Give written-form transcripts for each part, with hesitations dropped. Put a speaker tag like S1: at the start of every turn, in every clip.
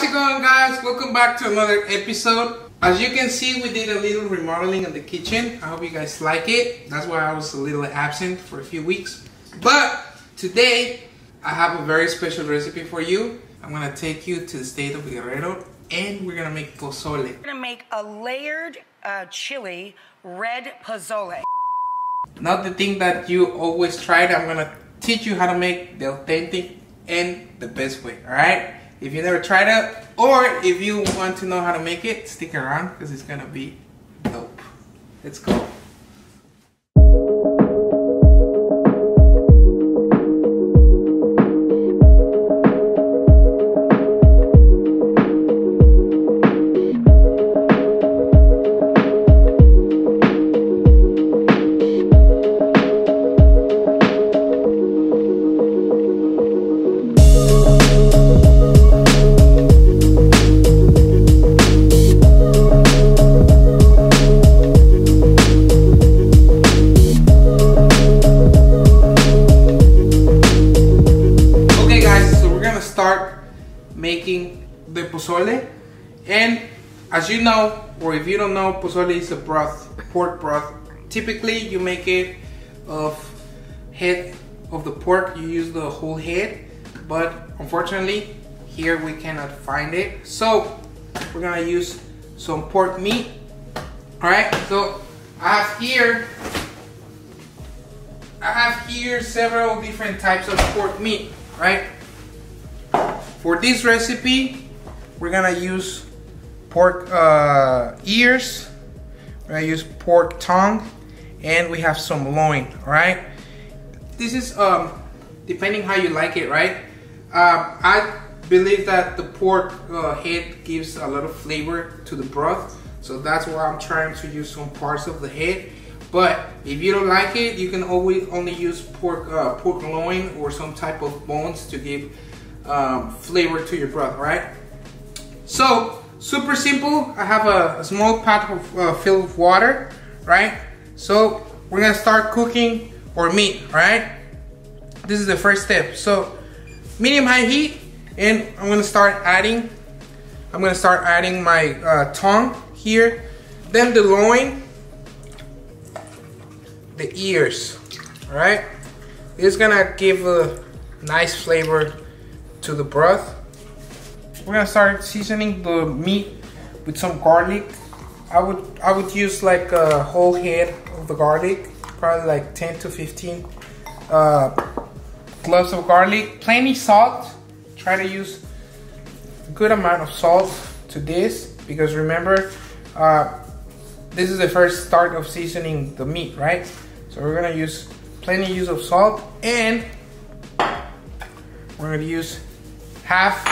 S1: it going, guys? Welcome back to another episode. As you can see, we did a little remodeling in the kitchen. I hope you guys like it. That's why I was a little absent for a few weeks. But today, I have a very special recipe for you. I'm gonna take you to the state of Guerrero and we're gonna make pozole.
S2: We're gonna make a layered chili red pozole.
S1: Not the thing that you always tried. I'm gonna teach you how to make the authentic and the best way, alright? If you never tried it, or if you want to know how to make it, stick around because it's gonna be dope. Let's go. Making the pozole, and as you know, or if you don't know, pozole is a broth, pork broth. Typically you make it of head of the pork. You use the whole head, but unfortunately here we cannot find it, so we're gonna use some pork meat. All right, so I have here several different types of pork meat, right? For this recipe, we're gonna use pork ears, we're gonna use pork tongue, and we have some loin, right? This is depending how you like it, right? I believe that the pork head gives a lot of flavor to the broth, so that's why I'm trying to use some parts of the head. But if you don't like it, you can always only use pork loin or some type of bones to give flavor to your broth, right? So super simple. I have a small pot of filled with water, right? So we're gonna start cooking our meat, right? This is the first step. So medium high heat, and I'm gonna start adding my tongue here, then the loin, the ears, all right? It's gonna give a nice flavor to the broth. We're gonna start seasoning the meat with some garlic. I would use like a whole head of the garlic, probably like 10 to 15 cloves of garlic. Plenty salt. Try to use a good amount of salt to this, because remember, this is the first start of seasoning the meat, right? So we're gonna use plenty use of salt, and we're gonna use half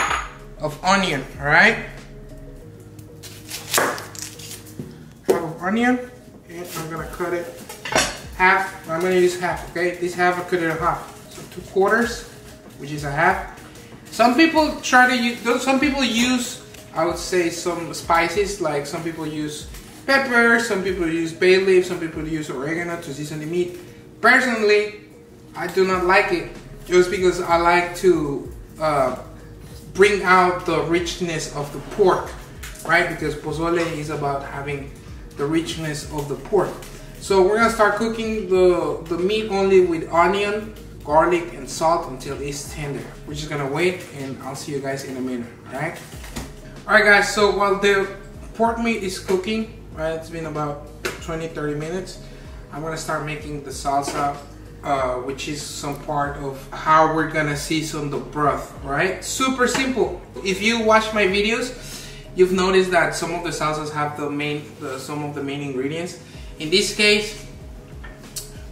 S1: of onion, all right? Half of onion, and I'm gonna cut it half. I'm gonna use half, okay? This half I cut it in half, so 2/4, which is a half. Some people use, I would say, some spices, like some people use pepper, some people use bay leaf, some people use oregano to season the meat. Personally, I do not like it, just because I like to bring out the richness of the pork, right? Because pozole is about having the richness of the pork. So we're gonna start cooking the meat only with onion, garlic, and salt until it's tender. We're just gonna wait, and I'll see you guys in a minute, all right? All right, guys, so while the pork meat is cooking, right, it's been about 20-30 minutes, I'm gonna start making the salsa, which is some part of how we're gonna season the broth, right? Super simple. If you watch my videos, you've noticed that some of the salsas have some of the main ingredients. In this case,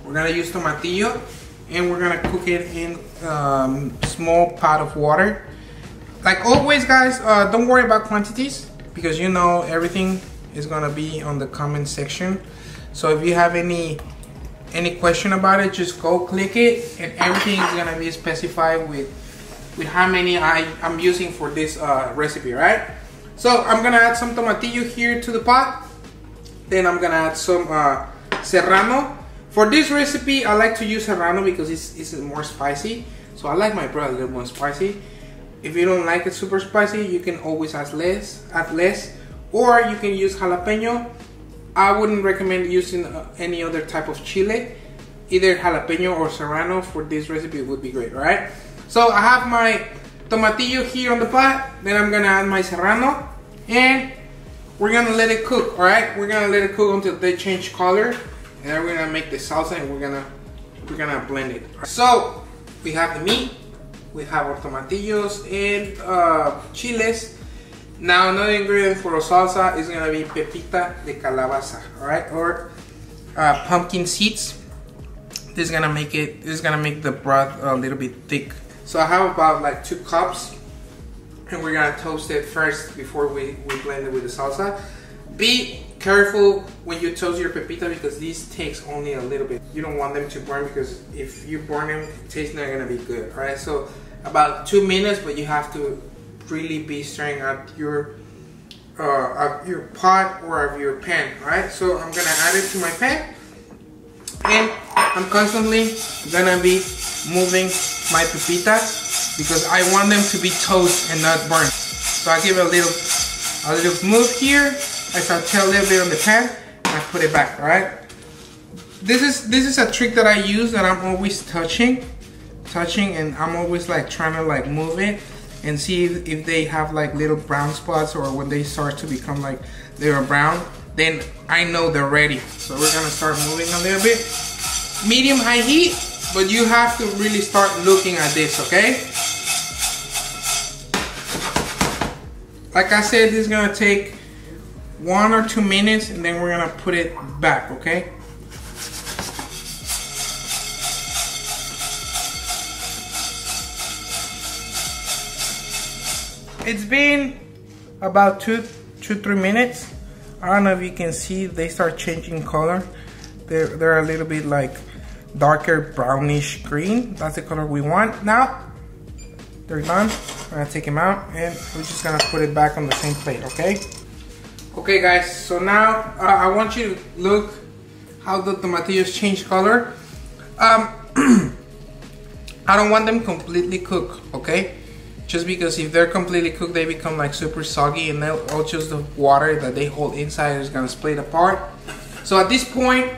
S1: we're gonna use tomatillo, and we're gonna cook it in small pot of water. Like always, guys, don't worry about quantities, because you know everything is gonna be on the comment section. So if you have any question about it, just go click it, and everything is gonna be specified with how many I'm using for this recipe, right? So I'm gonna add some tomatillo here to the pot. Then I'm gonna add some serrano. For this recipe, I like to use serrano because it's more spicy. So I like my broth a little more spicy. If you don't like it super spicy, you can always add less, or you can use jalapeno. I wouldn't recommend using any other type of chile. Either jalapeno or serrano for this recipe would be great, right? So I have my tomatillo here on the pot, then I'm gonna add my serrano, and we're gonna let it cook, all right? We're gonna let it cook until they change color, and then we're gonna make the salsa, and we're gonna blend it. So we have the meat, we have our tomatillos and chiles. Now another ingredient for our salsa is gonna be pepita de calabaza, all right, or pumpkin seeds. This is gonna make the broth a little bit thick. So I have about like 2 cups, and we're gonna toast it first before we blend it with the salsa. Be careful when you toast your pepita because this takes only a little bit. You don't want them to burn because if you burn them, the taste not gonna be good, right? So about 2 minutes, but you have to really be stirring up your pot or of your pan, right? So I'm gonna add it to my pan, and I'm constantly gonna be moving my pepita because I want them to be toast and not burnt. So I give it a little move here. I saute a little bit on the pan, and I put it back. All right. This is a trick that I use, that I'm always touching, and I'm always like trying to like move it and see if they have like little brown spots, or when they start to become like they're brown, then I know they're ready. So we're gonna start moving a little bit. Medium high heat, but you have to really start looking at this, okay? Like I said, this is gonna take 1 or 2 minutes, and then we're gonna put it back, okay? It's been about 2-3 minutes. I don't know if you can see, they start changing color. They're a little bit like darker brownish green. That's the color we want. Now they're done. I'm gonna take them out, and we're just gonna put it back on the same plate, okay? Okay guys, so now I want you to look how the tomatillos change color. I don't want them completely cooked, okay? Just because if they're completely cooked, they become like super soggy, and they'll all just the water that they hold inside is gonna split apart. So at this point,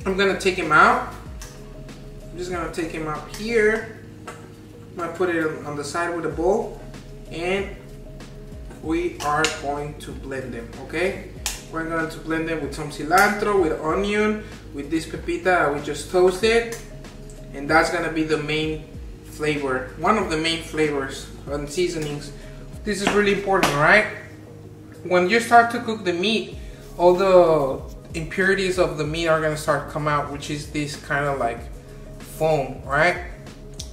S1: I'm gonna take him out. I'm just gonna take him out here. I'm gonna put it on the side with a bowl, and we are going to blend them, okay? We're going to blend them with some cilantro, with onion, with this pepita that we just toasted, and that's gonna be the main flavor, one of the main flavors and seasonings. This is really important, right? When you start to cook the meat, all the impurities of the meat are gonna start come out, which is this kind of like foam, right?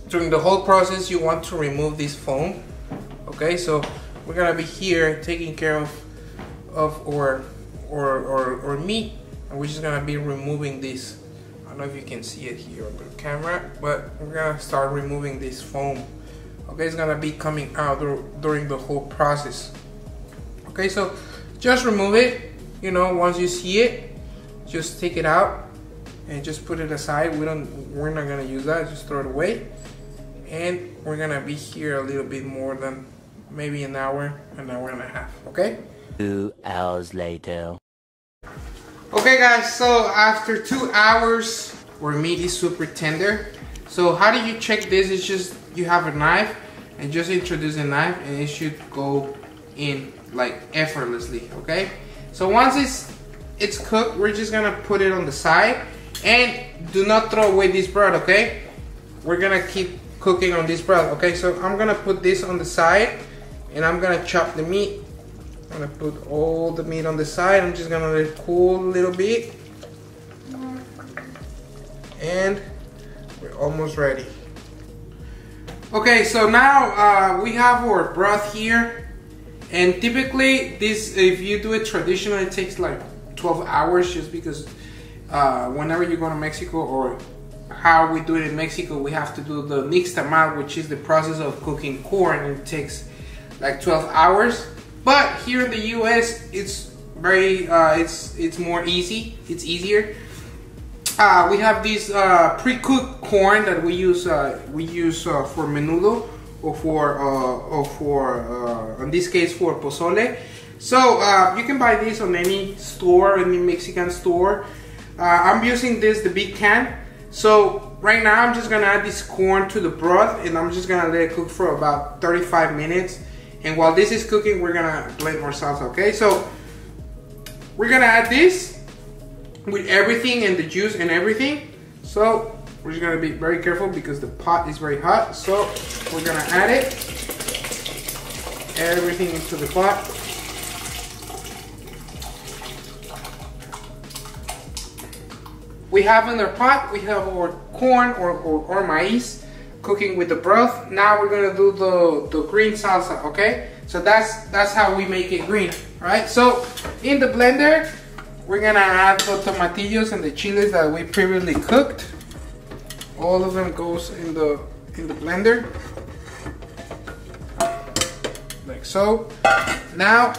S1: During the whole process, you want to remove this foam, okay? So we're gonna be here taking care of our meat, and we're just gonna be removing this. I don't know if you can see it here on the camera, but we're gonna start removing this foam. Okay, it's gonna be coming out during the whole process. Okay, so just remove it. You know, once you see it, just take it out and just put it aside. We're not gonna use that. Just throw it away. And we're gonna be here a little bit more than maybe an hour and a half. Okay.
S3: 2 hours later.
S1: Okay guys, so after 2 hours, our meat is super tender. So how do you check this? It's just, you have a knife and just introduce a knife, and it should go in like effortlessly, okay? So once it's cooked, we're just gonna put it on the side, and do not throw away this broth, okay? We're gonna keep cooking on this broth, okay? So I'm gonna put this on the side, and I'm gonna chop the meat. I'm gonna put all the meat on the side. I'm just gonna let it cool a little bit. And we're almost ready. Okay, so now we have our broth here. And typically this, if you do it traditionally, it takes like 12 hours, just because whenever you go to Mexico, or how we do it in Mexico, we have to do the nixtamal, which is the process of cooking corn, and it takes like 12 hours. But here in the US, it's very, it's more easy. It's easier. We have this pre-cooked corn that we use for menudo, or in this case for pozole. So you can buy this on any store, any Mexican store. I'm using this, the big can. So right now I'm just gonna add this corn to the broth, and I'm just gonna let it cook for about 35 minutes. And while this is cooking, we're gonna blend more salsa, okay? So we're gonna add this with everything and the juice and everything. So we're just gonna be very careful because the pot is very hot. So we're gonna add it, everything into the pot. We have in our pot, we have our corn or maize cooking with the broth. Now we're gonna do the green salsa, okay? So that's how we make it green, right? So in the blender, we're gonna add the tomatillos and the chiles that we previously cooked. All of them goes in the blender, like so. Now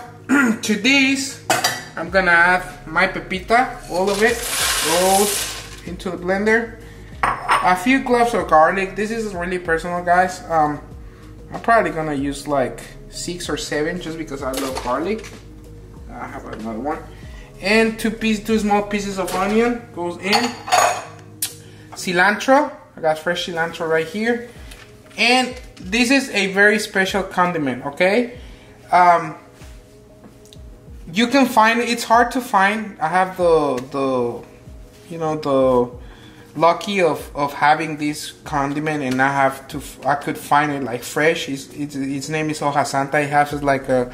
S1: to this, I'm gonna add my pepita. All of it goes into the blender. A few cloves of garlic. This is really personal, guys. I'm probably gonna use like 6 or 7 just because I love garlic. I have another one. And two small pieces of onion goes in. Cilantro. I got fresh cilantro right here. And this is a very special condiment, okay? You can find it. It's hard to find. I have the lucky of having this condiment, and I could find it like fresh. Its name is Hoja Santa. It has like a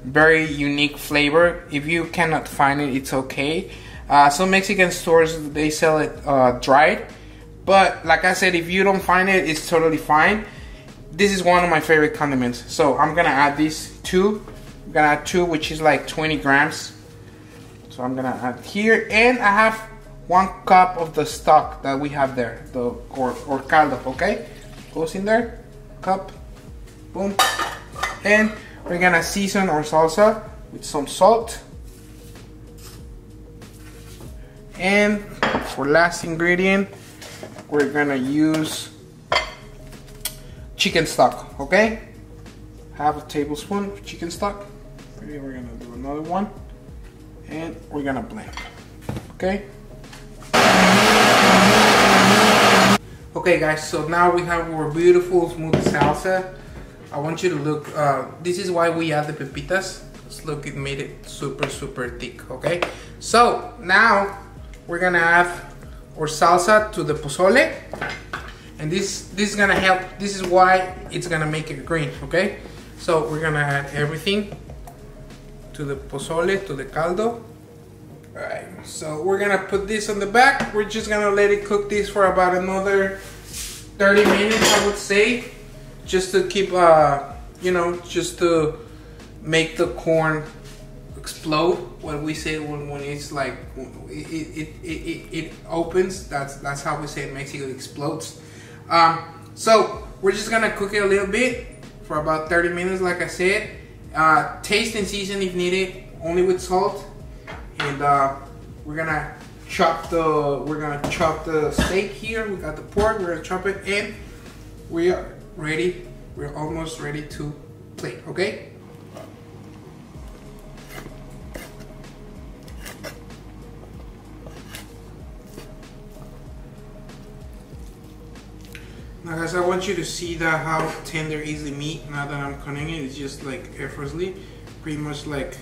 S1: very unique flavor. If you cannot find it, it's okay. Some Mexican stores, they sell it dried, but like I said, if you don't find it, it's totally fine. This is one of my favorite condiments, so I'm gonna add these 2. I'm gonna add 2, which is like 20 grams. So I'm gonna add here, and I have 1 cup of the stock that we have there, or caldo, okay? Goes in there, cup, boom. And we're gonna season our salsa with some salt. And for last ingredient, we're gonna use chicken stock, okay? Half a tablespoon of chicken stock. Maybe we're gonna do another one. And we're gonna blend, okay? Okay guys, so now we have our beautiful smooth salsa. I want you to look, this is why we add the pepitas. Just look, it made it super thick, okay? So now we're gonna add our salsa to the pozole. And this is gonna help, this is why it's gonna make it green, okay? So we're gonna add everything to the pozole, to the caldo. Alright, so we're gonna put this on the back. We're just gonna let it cook this for about another 30 minutes, I would say. Just to keep, just to make the corn explode. What we say when it's like, it opens, that's how we say in Mexico, it explodes. So we're just gonna cook it a little bit for about 30 minutes, like I said. Taste and season if needed, only with salt. And we're gonna chop the steak here. We got the pork. We're gonna chop it, and we are ready. We're almost ready to plate. Okay. Now guys, I want you to see that how tender is the meat. Now that I'm cutting it, it's just like effortlessly, pretty much like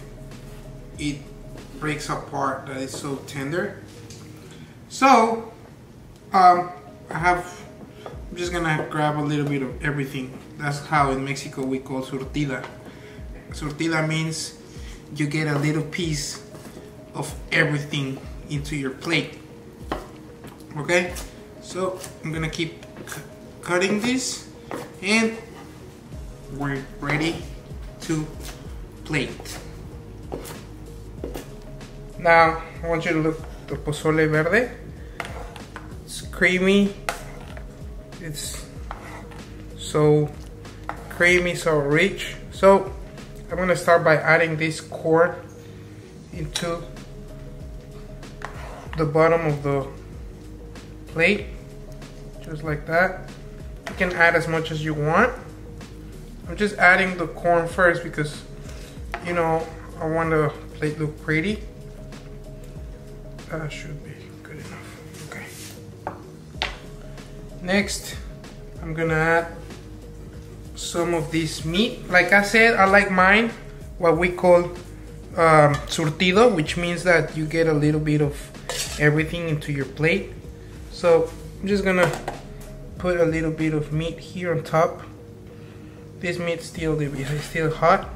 S1: it breaks apart. That is so tender. So I'm just gonna grab a little bit of everything. That's how in Mexico we call surtida. Surtida means you get a little piece of everything into your plate. Okay, so I'm gonna keep cutting this, and we're ready to plate. Now I want you to look at the pozole verde. It's creamy. It's so creamy, so rich. So I'm gonna start by adding this corn into the bottom of the plate, just like that. You can add as much as you want. I'm just adding the corn first because, you know, I want the plate look pretty. That should be good enough. Okay. Next, I'm gonna add some of this meat. Like I said, I like mine what we call surtido, which means that you get a little bit of everything into your plate. So I'm just gonna put a little bit of meat here on top. This meat is still hot.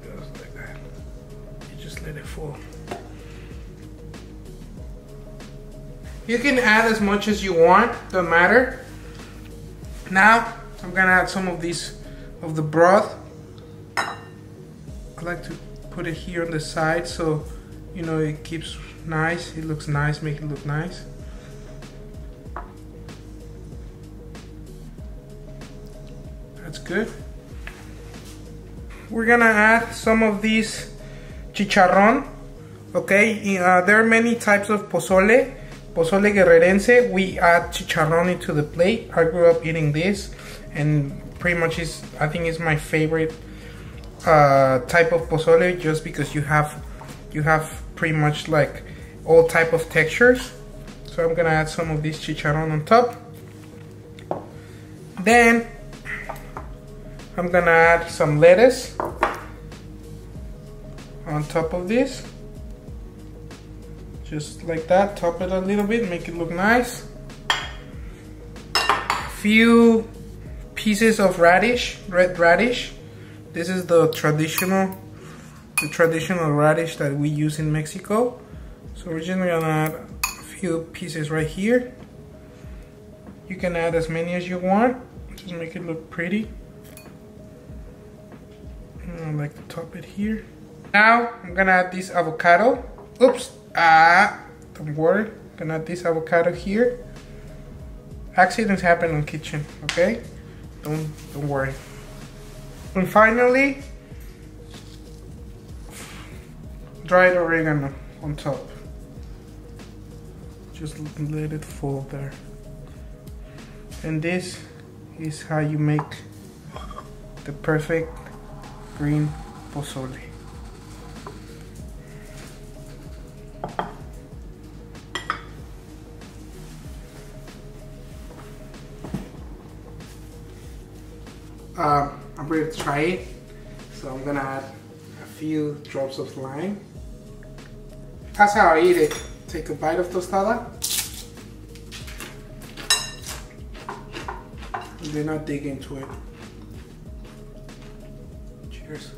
S1: Just like that. You just let it fall. You can add as much as you want, don't matter. Now I'm gonna add some of the broth. I like to put it here on the side so you know it keeps nice. It looks nice, make it look nice. That's good. We're gonna add some of this chicharron. Okay, there are many types of pozole. Pozole guerrerense, we add chicharron into the plate. I grew up eating this, and pretty much I think it's my favorite type of pozole, just because you have pretty much like all type of textures. So I'm gonna add some of this chicharron on top. Then I'm gonna add some lettuce on top of this. Just like that, top it a little bit, make it look nice. A few pieces of radish, red radish. This is the traditional radish that we use in Mexico. So we're just gonna add a few pieces right here. You can add as many as you want, just make it look pretty. And I like to top it here. Now I'm gonna add this avocado. Oops. Don't worry. I'm gonna add this avocado here. Accidents happen in the kitchen, okay? Don't worry. And finally, dried oregano on top. Just let it fall there. And this is how you make the perfect green pozole. I'm ready to try it, so I'm gonna add a few drops of lime. That's how I eat it. Take a bite of tostada, and then I dig into it. Cheers.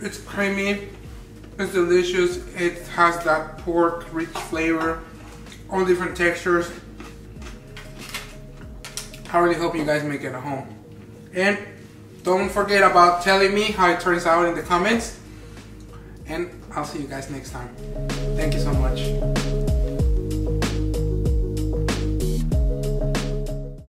S1: It's creamy, it's delicious, it has that pork rich flavor, all different textures. I really hope you guys make it at home. And don't forget about telling me how it turns out in the comments. And I'll see you guys next time. Thank you so much.